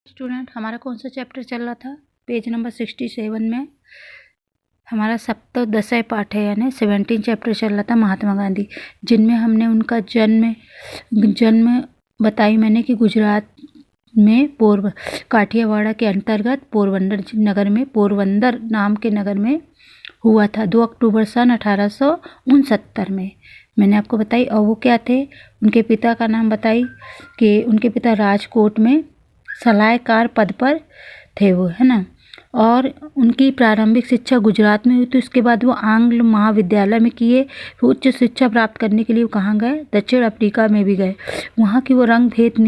Student, हमारा कौन सा चैप्टर चल रहा था? पेज नंबर 67 में हमारा सप्तदशय पाठ है, यानी 17 चैप्टर चल रहा था महात्मा गांधी, जिनमें हमने उनका जन्म बताई मैंने कि गुजरात में काठियावाड़ के अंतर्गत पोरबंदर नाम के नगर में हुआ था 2 अक्टूबर सन 1869 में। मैंने आपको बताई। और वो क्या थे, उनके पिता का नाम बताई कि उनके पिता राजकोट में सलाहकार पद पर थे वो, है ना। और उनकी प्रारंभिक शिक्षा गुजरात में हुई, तो इसके बाद वो आंग्ल महाविद्यालय में किए। फिर उच्च शिक्षा प्राप्त करने के लिए वो कहाँ गए? दक्षिण अफ्रीका में भी गए। वहाँ की वो रंग भेद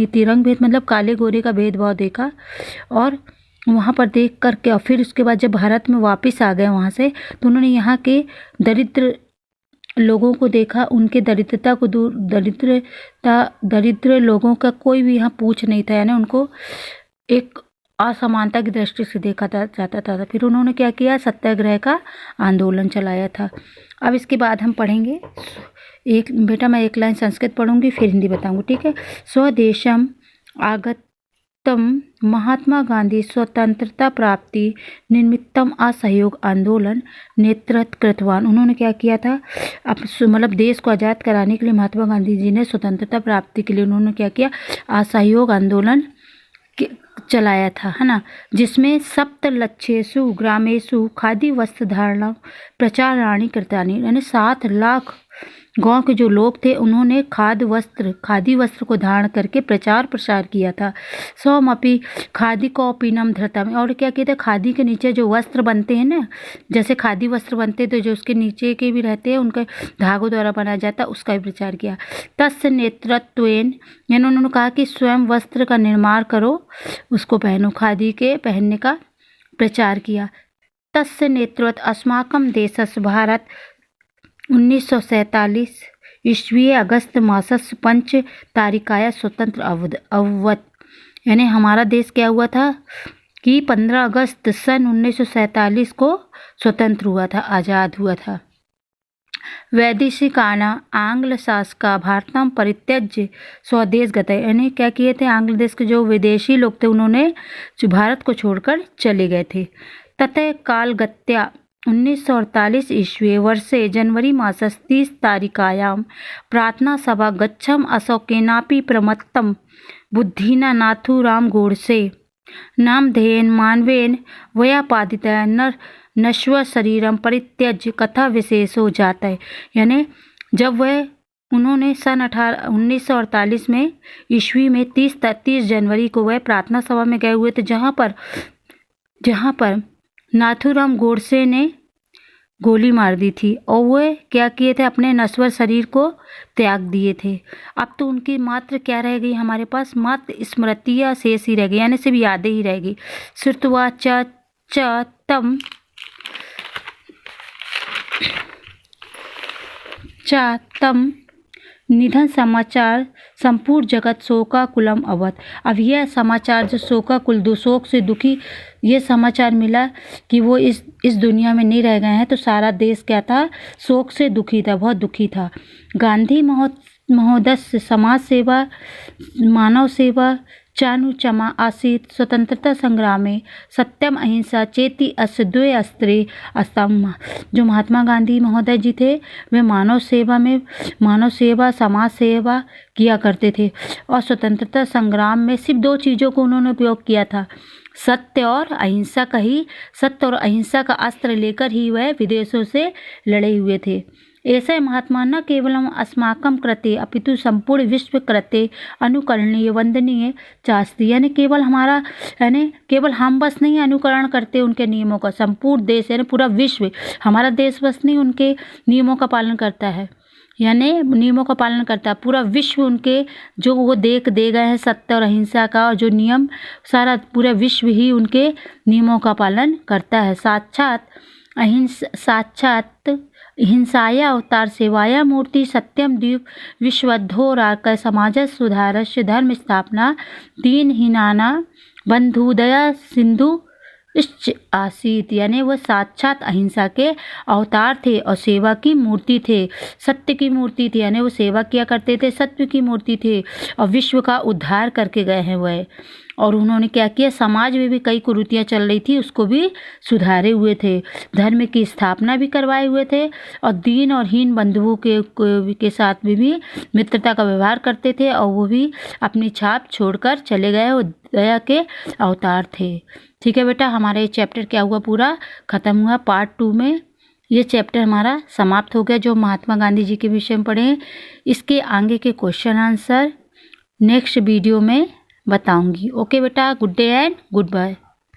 मतलब काले गोरे का भेदभाव देखा, और वहाँ पर देख करके और फिर उसके बाद जब भारत में वापस आ गए वहाँ से, तो उन्होंने यहाँ के दरिद्र लोगों को देखा, उनके दरिद्रता को दूर दरिद्र लोगों का कोई भी यहाँ पूछ नहीं था, यानी उनको एक असमानता की दृष्टि से देखा जाता था। फिर उन्होंने क्या किया? सत्याग्रह का आंदोलन चलाया था। अब इसके बाद हम पढ़ेंगे मैं एक लाइन संस्कृत पढ़ूंगी, फिर हिंदी बताऊंगी, ठीक है। स्वदेशम आगतम महात्मा गांधी स्वतंत्रता प्राप्ति निमित्तम असहयोग आंदोलन नेतृत्व कृतवान। उन्होंने क्या किया था? मतलब देश को आज़ाद कराने के लिए महात्मा गांधी जी ने स्वतंत्रता प्राप्ति के लिए उन्होंने क्या किया? असहयोग आंदोलन चलाया था, है ना, जिसमें सप्तलक्षेषु ग्रामेषु खादी वस्त्र धारणा प्रचाराणी कृतानि, यानी 7 लाख गांव के जो लोग थे उन्होंने खादी वस्त्र को धारण करके प्रचार प्रसार किया था। स्वमपि खादी कौपीनम धृतम, और क्या किया था? खादी के नीचे जो वस्त्र बनते हैं ना, जैसे खादी वस्त्र बनते तो जो उसके नीचे के भी रहते हैं उनके धागों द्वारा बनाया जाता, उसका भी प्रचार किया। तस्य नेतृत्वेन, यानी उन्होंने कहा कि स्वयं वस्त्र का निर्माण करो, उसको पहनो, खादी के पहनने का प्रचार किया। तस्य नेतृत्व अस्माकं देशस्य भारत 1947 ईस्वी अगस्त मासस्य 5 तारिकाया स्वतंत्र अववत, यानी हमारा देश क्या हुआ था कि 15 अगस्त सन 1947 को स्वतंत्र हुआ था, आज़ाद हुआ था। वैदेशिकाना आंग्ल शासका भारतम परित्यज्य स्वदेश गते, यानी क्या किए थे? आंग्ल देश के जो विदेशी लोग थे उन्होंने भारत को छोड़कर चले गए थे। ततः कालगत्या 1948 ईस्वी वर्षे जनवरी मासस्य 30 तारिकायां प्रार्थना सभा गच्छम असौ केनापि प्रमत्तं बुद्धिना नाथूराम गोडसे नामधेयेन मानवेन व्यापादितया नश्वर शरीरम परित्यज्य कथा विशेषो जाता है, यानी जब उन्होंने सन 1948 में ईस्वी में 30 जनवरी को वह प्रार्थना सभा में गए हुए थे, जहाँ पर नाथूराम गोडसे ने गोली मार दी थी, और वह क्या किए थे? अपने नश्वर शरीर को त्याग दिए थे। अब तो उनकी मात्र क्या रह गई हमारे पास? मात्र स्मृतियाँ शेष ही रह गई, यानी सिर्फ यादें ही रह गई। श्रुत्वा तम निधन समाचार संपूर्ण जगत शोकाकुलम अवत। अब यह समाचार जो शोकाकुल शोक से दुखी ये समाचार मिला कि वो इस दुनिया में नहीं रह गए हैं, तो सारा देश क्या था? शोक से दुखी था, बहुत दुखी था। गांधी महोदय समाज सेवा मानव सेवा चानुचमा आसीत स्वतंत्रता संग्राम में सत्यम अहिंसा चेती अस्य द्वे अस्त्रे अस्तम। जो महात्मा गांधी महोदय जी थे वे मानव सेवा समाज सेवा किया करते थे, और स्वतंत्रता संग्राम में सिर्फ 2 चीज़ों को उन्होंने उपयोग किया था, सत्य और अहिंसा का अहिंसा का अस्त्र लेकर ही वह विदेशों से लड़े हुए थे। ऐसे महात्मा न केवलम अस्माकं कृते अपितु संपूर्ण विश्व कृते अनुकरणीय वंदनीय चास्ति, यानी केवल हम बस नहीं अनुकरण करते उनके नियमों का, संपूर्ण देश यानी पूरा विश्व, हमारा देश बस नहीं उनके नियमों का पालन करता है, यानी नियमों का पालन करता है, पूरा विश्व उनके जो वो दे गए हैं सत्य और अहिंसा का, और जो नियम सारा पूरा विश्व ही उनके नियमों का पालन करता है। साक्षात हिंसाया अवतार सेवाया मूर्ति सत्यम द्वीप विश्वधोरार्क समाज सुधारस्य धर्म स्थापना दीनहीनाना बंधुदया सिंधु आसीत, यानी वह साक्षात अहिंसा के अवतार थे और सेवा की मूर्ति थे, सत्य की मूर्ति थी, यानी वो सेवा किया करते थे, सत्य की मूर्ति थे और विश्व का उद्धार करके गए हैं वह। और उन्होंने क्या किया, समाज में भी कई कुरीतियाँ चल रही थी उसको भी सुधारे हुए थे, धर्म की स्थापना भी करवाए हुए थे और दीन और हीन बंधुओं के साथ भी मित्रता का व्यवहार करते थे और वो भी अपनी छाप छोड़कर चले गए और दया के अवतार थे। ठीक है बेटा, हमारा ये चैप्टर क्या हुआ, पूरा ख़त्म हुआ। पार्ट 2 में ये चैप्टर हमारा समाप्त हो गया जो महात्मा गांधी जी के विषय में पढ़े। इसके आगे के क्वेश्चन आंसर नेक्स्ट वीडियो में बताऊंगी। ओके बेटा, good day and good bye.